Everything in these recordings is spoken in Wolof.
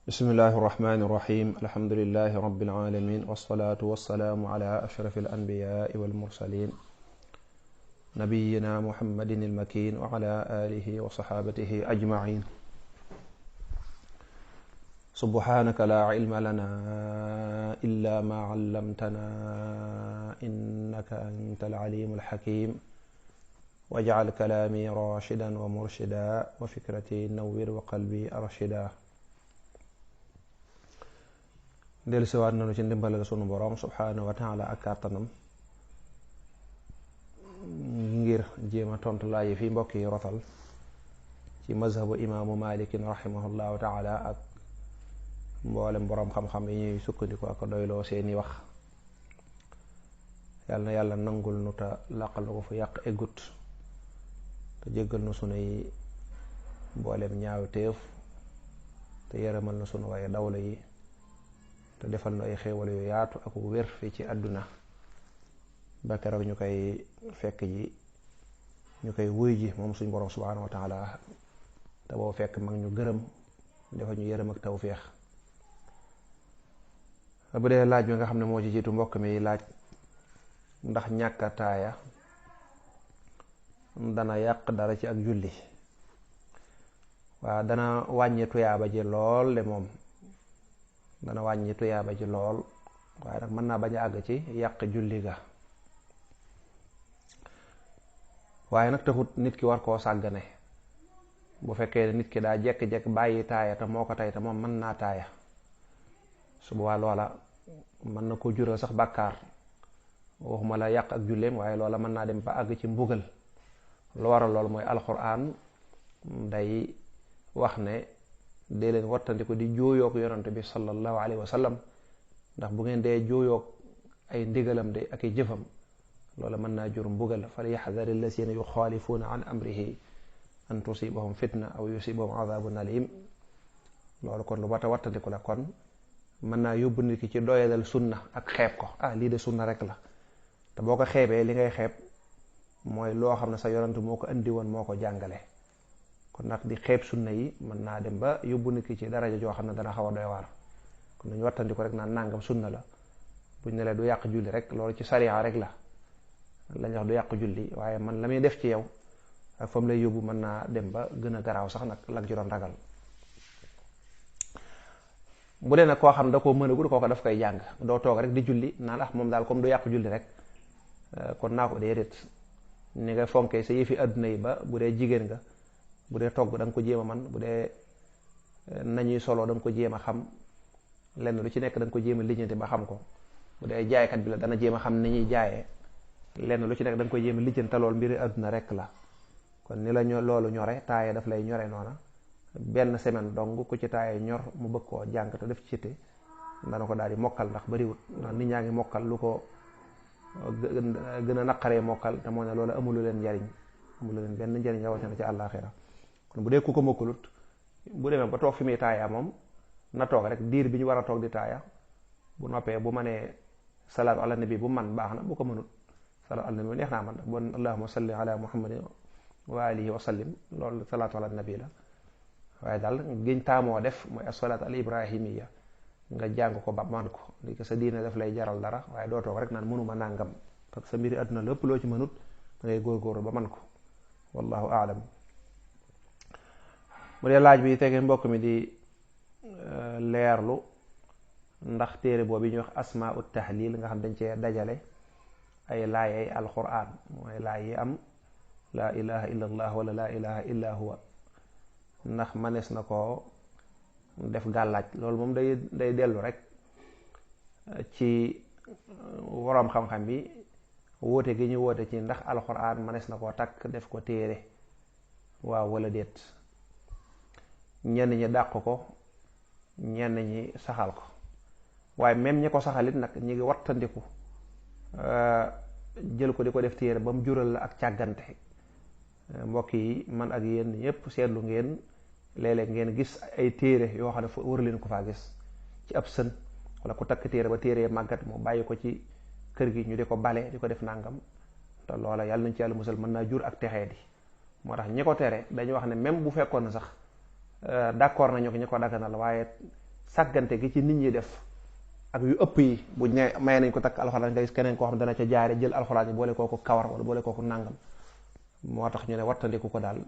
bismillahi irrahmani irrahim alhamdulilahi rabilalamin walsalaatu walsalaamu ala ashrafi alanbiyaai walmursalin nabiyina muhammadin almakin wa ala alihi wa saxaabatihi ajmain subhanaka laa ilma lana illa ma allamtana innaka anta alalimu alxakim wajcal kalaami rashidan wa murshida wa fikrati nawwir wa qalbi arshida. dellusiwaat nañu ci ndimbalal sunu boroom subhaanahu wa taala ak kàttanam ngir jéem a tontu laaj yi fi mbokk yi rotal ci mazhabu imaamu malikin rahimahullahu taala ak mboolem boroom xam-xam yi ñuy sukkandiku ak doyloo seeni wax. yàlla na yàlla nangul nu te làqal na ko fu yàq eggut te jéggal nu sunuy mboolem ñaaw téef te yërëmal na sunu waaye dawla yi te defal na ay xéewal yu yaatu ak wér fii ci àdduna ba keroog ñu koy fekk ji ñu koy wuy ji moom suñ borom subhaanahu wa taala te boo fekk mag ñu gërëm dafa ñu yërëm ak tawféex. bu dee laaj bi nga xam ne moo ci jiitu mbokk mi laaj ndax ñàkk a taaya dana yàq dara ci ak julli. waaw dana wàññi tuyaaba ji lool de moom dana wàññi tuyaaba ji lool waaye nag mën naa bañ a àgg ci yàq julli ga. waaye nag taxut nit ki war koo sàggane. bu fekkee nit ki daa jekk-jekk bàyyi taaya te moo ko tey te moom mën naa taaya su boobaa loola mën na ko jural sax bàkkaar waxuma la yàq ak julleem waaye loola mën naa dem ba àgg ci mbugal. lu waral lool mooy alxuraan day wax ne dee leen wattandiku di jooyoog yonante bi sallallahu alayhi wa sallam ndax bu ngeen dee jooyoog ay ndigalam de ak i jëfam loola mën naa jur mbugal fal yaxdari allazina yuxaalifuuna an amrihi an tusibahum fitna aw yusibahum adabun alim. loolu kon lu wata wattandiku la, kon mën naa yóbbu nit ki ci doyadal sunna ak xeeb ko. lii de sunna rek la, te boo ko xeebee li ngay xeeb mooy loo xam ne sa yonante moo ko andi woon moo ko jàngale. kon nag di xeeb sunna yi mën naa dem ba yóbbu nit ki ci daraja joo xam ne dana xaw a doy waar. kon nañu wattandi ko rek naan nangam sunna la buñ ne la du yàq julli rek loolu ci sariya rek la lañ wax du yàq julli, waaye man la muy def ci yow ak fa mu lay yóbbu mën naa dem ba gën a garaaw sax nag la ci doon ragal. bu dee nag koo xam da koo mënagul kooku daf koy jàng, doo toog rek di julli naan moom daal comme du yàq julli rek kon naa ko déedéet. ni nga fonkee sa yëfi àdduna yi ba bu dee jigéen nga bu dee togg da nga ko jéem a man, bu dee nañuy solo da nga ko jéem a xam, lenn lu ci nekk da nga ko jéem a lijjanti ba xam ko. bu dee jaaykat bi la dana jéem a xam ni ñuy jaayee, lenn lu ci nekk da nga ko jéem a lijjanti te lool mbiri àdduna rek la. kon ni la loolu ñore taaye daf lay ñore noona. benn semaine dong ku ci taaye ñor mu bëgg koo jàng te def ci te dana ko daal di mokkal ndax bariwut ndax nit ñaa ngi mokkal lu ko gën a naqaree mokkal te moo ne loolu amulu leen njariñ, amulu leen benn njariñ rawatina ci àllaaxira. kon bu dee ku ko mokkalut bu demee ba toog fi muy taaya moom na toog rek diir bi ñu war a toog di taaya. bu noppee bu manee salaatu ala nabi bu man baax na, bu ko mënut salaatu ala nabi neex naa man bon allahumma salli ala muhammadin wa alihi wa sallim loolu salaatu ala nabi la. waaye daal giñ taamoo def mooy as-salaatu al ibrahimiya nga jàng ko ba man ko li ko sa diine daf lay jaral dara, waaye doo toog rek naan mënuma nàngam parce que sa mbiri àdduna lépp loo ci mënut da ngay góorgóorlu ba man ko. wallahu aalam. bu dee laaj bi tege mbokk mi di leerlu ndax téere boobu ñuy wax asmaa'u tahlil nga xam dañ cee dajale ay laayay alquran mooy laay yi am laa ilaha illa allah wala laa ilaha illa huwa, ndax manees na ko def gàllaaj. loolu moom day dellu rek ci woroom xam-xam bi woote gi ñu woote ci ndax alquran manees na koo takk def ko téere waaw wala déet. ñenn ñi dàq ko, ñenn ñi saxal ko, waaye même ñi ko saxalit nag ñi ngi wattandiku jël ko di ko def téere ba mu jural la ak càggante. mbokk yi man ak yéen ñëpp seetlu ngeen léeg-léeg ngeen gis ay téere yoo xam ne fa war leen ko faa gis ci ab sën, wala ku takk téere ba téere màggat mu bàyyi ko ci kër gi ñu di ko bale di ko def nàngam te loola yàlla nañ ci yàlla musal mën naa jur ak texee di. moo tax ñi ko tere dañu wax ne même bu fekkoon na sax d'accord nañu ko ñi ko daganal, waaye sàggante gi ci nit ñi def ak yu ëpp yi buñ ne may nañ ko takk alxuraan nga gis keneen koo xam dana ca jaare jël alxuraan yi boole kooku kawar wala boole kooku nàngam. moo tax ñu ne wattandiku ko daal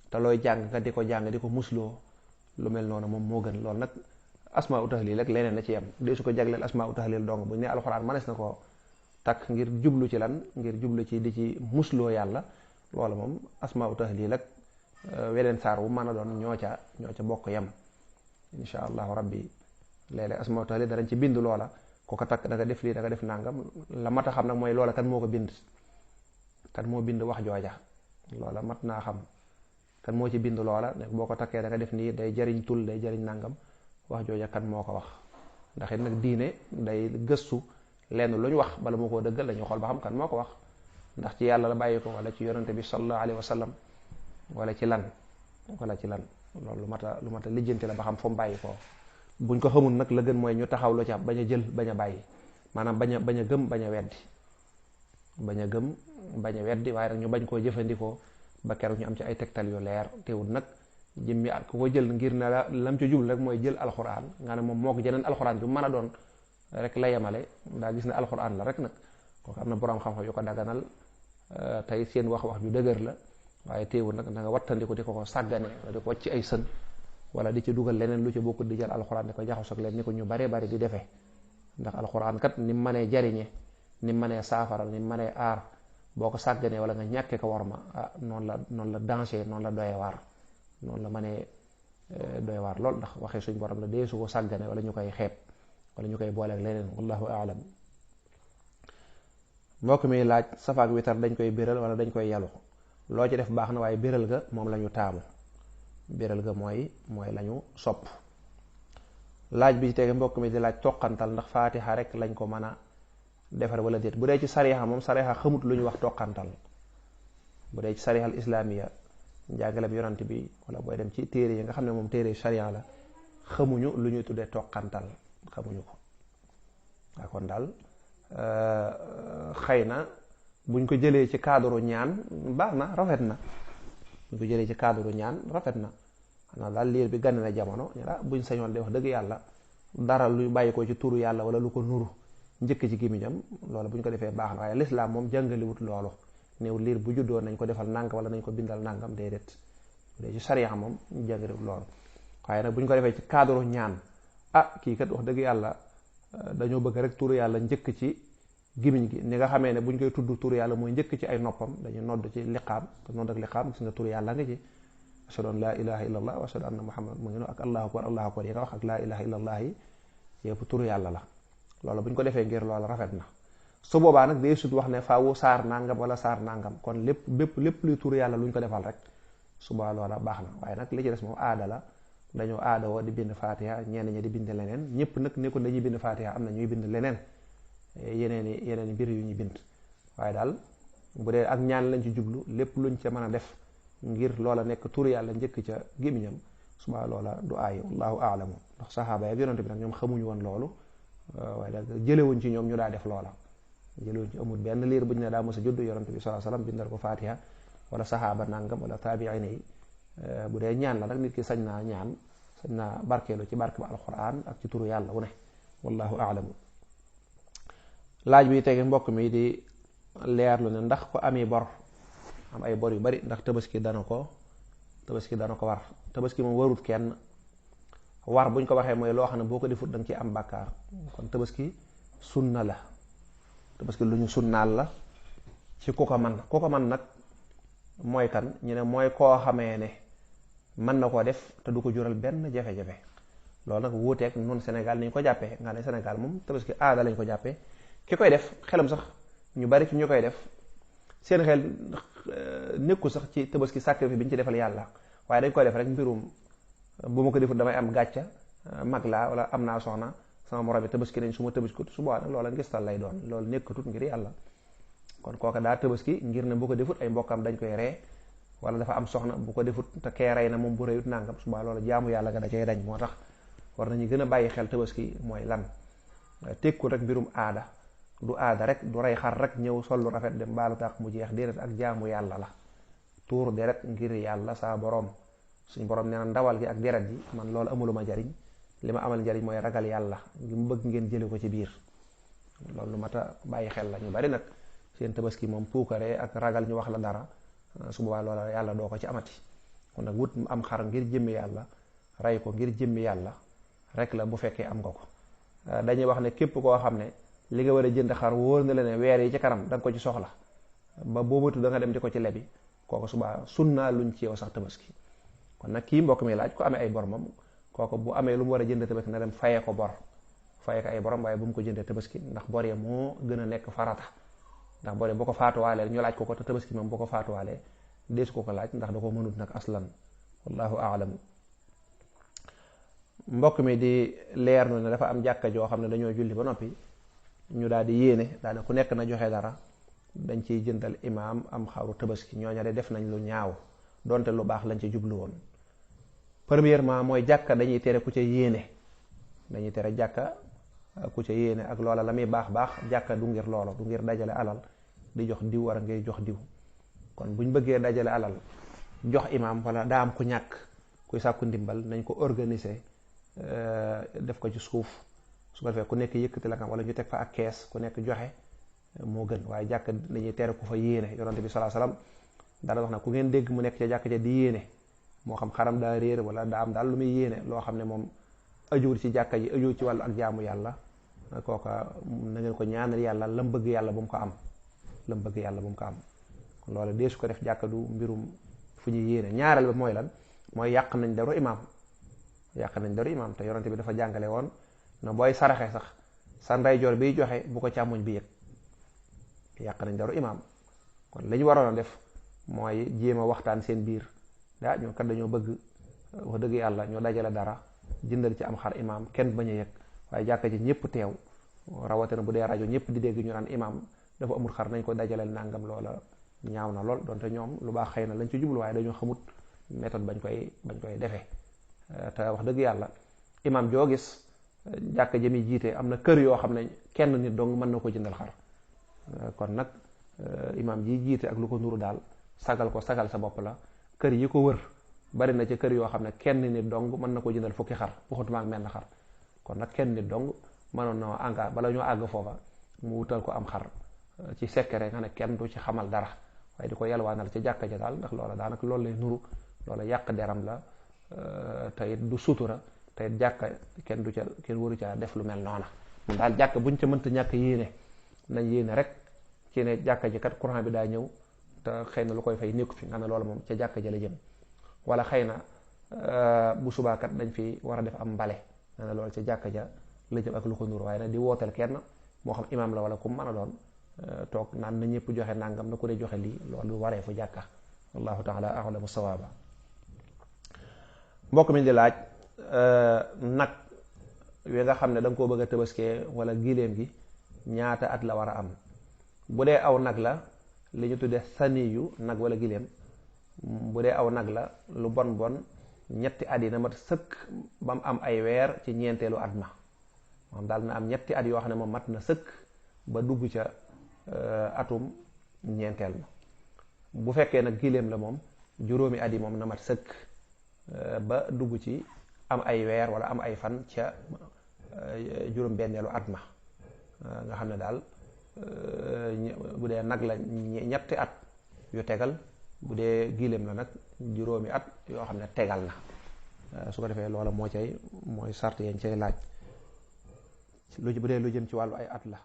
te looy jàng nga di ko jàng di ko musloo lu mel noonu moom moo gën. loolu nag asmaa u tahlil rek leneen la ci yem de su ko jagleel asmaa u tahlil dong buñ ne alxuraan manees na ko takk ngir jublu ci lan ngir jublu ci di ci musloo yàlla loolu moom asmaa u tahlil ak weneen saar wu mën a doon ñoo ca bokk yem insha allahu rabbi. léeg-léeg asmaa u tahlil danañ ci bind loola ku ko takk da nga def lii da nga def nàngam la mat a xam nag mooy loola kan moo ko bind, kan moo bind wax jooja loola mat naa xam kan moo ci bind loola ne boo ko takkee da nga def nii day jariñ tul day jariñ nàngam wax jooja kan moo ko wax. ndax it nag diine day gëstu lenn lu ñu wax bala moo koo dëggal dañuy xool ba xam kan moo ko wax ndax ci yàlla la bàyyi ko wala ci yonante bi sallallahu alayhi wa sallam wala ci lan loolu lu mat a lijjanti la ba xam fu mu bàyyi ko. buñ ko xamul nag la gën mooy ñu taxaw lu ca bañ a jël bañ a bàyyi maanaam bañ a gëm bañ a weddi waaye nag ñu bañ koo jëfandikoo ba keroog ñu am ci ay tegtal yu leer. teewul nag jëmmi at ku ko jël ngir ne la lam ci jublu rek mooy jël alxuraan nga ne moom moo ko jeneen alxuraan ju mën a doon rek la yemale daa gis ne alxuraan la rek nag kooku am na borom xam-xam yu ko daganal tey seen wax ju dëgër la waaye teewul nag da nga wattandiku di ko sàggane di ko wàcc ay sën wala di ci dugal leneen lu ci bokkut di jël alxuraan di ko jaxasoo ak leen ni ko ñu baree bari di defee. ndax alxuraan kat ni mu mënee jariñe ni mu mënee saafaral ni mu mënee aar boo ko sàgganee wala nga ñàkkee ko war ma noonu la danger noonu la doyee waar noonu la mënee doy waar lool. ndax waxee suñ borom la dee su ko sàggane wala ñu koy xeeb wala ñu koy booleeg leneen wallahu aalam. mbokk mi laaj safaak witar dañ koy biral wala dañ koy yalu loo ci def baax na waaye biral ga moom la ñu taamu. biral ga mooy lañu sopp. laaj bi tege mbokk mi di laaj toqantal ndax faatiha rek lañ ko mën a defar wala déet. bu dee ci sariya moom sariya xamut lu ñu wax toqantal. bu dee ci sariya al islamiya njàngalem yonant bi wala booy dem ci téere yi nga xam ne moom téere sariya la xamuñu lu ñuy tuddee toqantal xamuñu ko. waa kon daal xëy na buñ ko jëlee ci cadre ñaan baax na rafet na. buñ ko jëlee ci cadre ñaan rafet na xanaa daal liir bi gane na jamono buñ sañoon de wax dëgg yàlla dara lu bàyyi ko ci turu yàlla wala lu ko nuru njëkk ci gémmiñam loolu buñ ko defee baax na waaye lislaam moom jàngaliwut loolu néew liir bu juddoo nañ ko defal nàngam wala nañ ko bindal nàngam déedéet. bu dee ci sariya moom jàngaliwut loolu waaye nag buñ ko defee ci cadre ñaan kii kat wax dëgg yàlla dañoo bëgg rek turu yàlla njëkk ci gimiñ gi ni nga xamee ne buñ koy tudd turu yàlla mooy njëkk ci ay noppam dañuy nodd ci liqaam te nodd ak liqaam gis nga turu yàlla nga ci ashhadu an laa ilaha illa allah wa ashhadu anna muhammad mu ngi noonu ak allahu akbar yi nga wax ak laa ilaha illa allah yi yëpp turu yàlla la. loolu buñ ko defee ngir loolu rafet na su boobaa nag day sut wax ne faawu saar nangam wala saar nangam kon lépp luy turu yàlla luñ ko defal rek suba loola baax na. waaye nag li ci des moom aada la dañoo aada woo di bind fatiha ñenn ñi di bind leneen ñëpp nag nekkul dañuy bind fatiha am na ñuy bind leneen yeneen mbir yu ñu bind. waaye daal bu dee ak ñaan lañ ci jublu lépp luñ ca mën a def ngir loola nekk turu yàlla njëkk ca gémmiñam suba loola du aay wallahu aalamu. ndax saxaaba yi yonent bi nag ñoom xamuñu woon loolu waaye daal jëlewuñ ci ñoom ñu daa def loola jëlewuñ ci amul benn liir buñ ne daa mos a judd yonent bi sallallahu alayhi wasallam bindal ko fatiha wala saxaaba nangam wala taabiin yi. bu dee ñaan la nag nit ki sañ naa ñaan sañ naa barkeelu ci barke ba alquran ak ci turu yàlla wu ne wallahu aalamu. laaj bi tege mbokk mi di leerlu ne ndax ko ami bor am ay bor yu bari ndax tabaski dana ko war. tabaski moom warut kenn war buñ ko waxee mooy loo xam ne boo ko defut da nga ci am bàkkaar kon tabaski sunna la. tabaski lu ñu sunnaal la ci ku ko man nag mooy kan ñu ne mooy koo xamee ne mën na koo def te du ko jural benn jafe-jafe. loolu nag wuuteeg noonu Sénégal ni ñu ko jàppee nga ne Sénégal moom tabaski aada lañ ko jàppee ki koy def xelam sax ñu bari ci ñu koy def seen xel nekku sax ci tabaski sacrifice bi ñu ci defal yàlla waaye dañ koy def rek mbirum bu ma ko defut damay am gàcca mag laa wala am naa soxna sama morom bi tabaski nañ su ma tabaskut su boobaa nag loola ngistal lay doon loolu nekkatut ngir yàlla. kon kooka daa tabaski ngir ne bu ko defut ay mbokkam dañ koy ree wala dafa am soxna bu ko defut te kee rey na moom bu reyut nangam su boobaa loolu jaamu yàlla ga da cay dañ. moo tax war nañu gën a bàyyi xel tabaski mooy lan tekkul rek mbirum aada du aada rek du rey xar rek ñëw sol lu rafet dem baalu tàq mu jeex déedéet ak jaamu yàlla la. tuur deret ngir yàlla saa borom suñ borom nee na ndawal gi ak deret ji man loolu amuluma jariñ li ma amal njariñ mooy ragal yàlla ngi mu bëgg ngeen jële ko ci biir. loolu lu mat a bàyyi xel la. ñu bari nag seen tabaski moom puukare ak ragal ñu wax la dara su boobaa loola yàlla doo ko ci amati. kon nag wut am xar ngir jëmmi yàlla rey ko ngir jëmmi yàlla rek la bu fekkee am nga ko. dañuy wax ne képp koo xam ne li nga war a jënd xar wóor na la ne weer yi ci kanam da nga ko ci soxla ba boobatu da nga dem di ko ci lebi kooku subaa sunnaa luñ ci yow sax tabaski. kon nag kii mbokk mi laaj ko amee ay bor moom kooku bu amee lu mu war a jënd tabaski na dem fayee ko bor fayee ko ay borom waaye bu mu ko jëndee tabaski ndax bor ya moo gën a nekk farata. ndax bor ya bu ko faatuwaalee ñu laaj ko te tabaski moom bu ko faatuwaalee deesu ko laaj ndax da ko mënut nag aslan wallahu aalam. mbokk mi di leer na ne dafa am jàkka joo xam ne dañoo julli ba noppi ñu daal di yéene daal ku nekk na joxe dara dañ ciy jëndal imaam am xaru tabaski ñooña de def nañ lu ñaaw donte lu baax lañ ci jublu woon. premièrement mooy jàkka dañuy tere ku ca yéene dañuy tere jàkka ku ca yéene ak loola la muy baax baax jàkka du ngir loola du ngir dajale alal di jox diw war a ngay jox diw. kon buñ bëggee dajale alal jox imaam wala daa am ku ñàkk kuy sàkku ndimbal nañ ko organiser def ko ci suuf su ko defee ku nekk yëkkati la nga wala ñu teg fa ak kees ku nekk joxe moo gën. waaye jàkk dañuy tere ku fa yéene. yonante bi sallallahu alayhi wasallam daal wax na ku ngeen dégg mu nekk ca jàkk ja di yéene moo xam xaram daa réer wala daa am daal lu muy yéene loo xam ne moom ajuwul ci jàkka ji ajuwul ci wàllu ak jaamu yàlla kooka na ngeen ko ñaanal yàlla lam bëgg yàlla bu mu ko am lam bëgg yàlla bu mu ko am. loolu dee su ko def jàkka du mbirum fu ñuy yéene. ñaareel ba mooy lan mooy yàq nañ daru imaam te yonante bi dafa jàngale woon na booy saraxe sax sa ndeyjoor biy joxe bu ko càmmoñ bi yëg. yàq nañ daru imaam kon li ñu waroon a def mooy jéem a waxtaan seen biir daa ñoo kat dañoo bëgg wax dëgg yàlla ñoo dajale dara jëndal ci am xar imaam kenn bañ a yëg waaye jàkka ji ñëpp teew rawatina bu dee rajo ñëpp di dégg ñu naan imaam dafa amul xar nañ ko dajaleel nangam loola ñaaw na lool donte ñoom lu baax xëy na lañ ci jublu waaye dañoo xamut méthode bañ koy defee. te wax dëgg yàlla imaam joo gis jàkka jëmi jiite am na kër yoo xam ne kenn nit dong mën na ko jëndal xar. kon nag imaam ji jiite ak lu ko nuru daal sagal sa bopp la. kër yi ko wër bari na ci kër yoo xam ne kenn nit dong mën na ko jëndal fukki xar waxutuma ak menn xar. kon nag kenn nit dong mënoon na àgga bala ñoo àgg foofa mu wutal ko am xar ci secret nga ne kenn du ci xamal dara waaye di ko yalwaanal ci jàkka ja daal ndax loola daanaka loolu lay nuru loola yàq deram la te it du sutura te it jàkka kenn waru caa def lu mel noona. mun daal jàkka buñ ca mënta ñàkk yéene nañ yéene rek ci ne jàkka ji kat courant bi daa ñëw te xëy na lu koy fay nekku fi nga ne loolu moom ca jàkka ja la jëm. wala xëy na bu subaakat dañ fi war a def am mbale nga ne loolu ca jàkka ja la jëm ak lu ko nuru waaye nag di wooteel kenn moo xam imaam la wala ku mën a doon toog naan na ñëpp joxe nangam na ku ne joxe lii loolu waree fu jàkka. wallahu taala a'lamu sawaaba. mbokk mi di laaj nag wi nga xam ne da nga koo bëgg a tabaskee wala giléem gi ñaata at la war a am. bu dee aw nag la li ñu tuddee saniyu nag wala giléem bu dee aw nag la lu bon ñetti at yi na mat sëkk ba mu am ay weer ci ñeenteelu at ma moom daal na am ñetti at yoo xam ne moom mat na sëkk ba dugg ca atum ñeenteel ma. bu fekkee nag giléem la moom juróomi at yi moom na mat sëkk ba dugg ci am ay weer wala am ay fan ca juróom benneelu at ma nga xam ne daal bu dee nag la ñetti at yu tegal bu dee giléem la nag juróomi at yoo xam ne tegal na su ko defee loola mooy sart yañ cay laaj lu bu dee lu jëm ci wàllu ay at la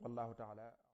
wallahu taala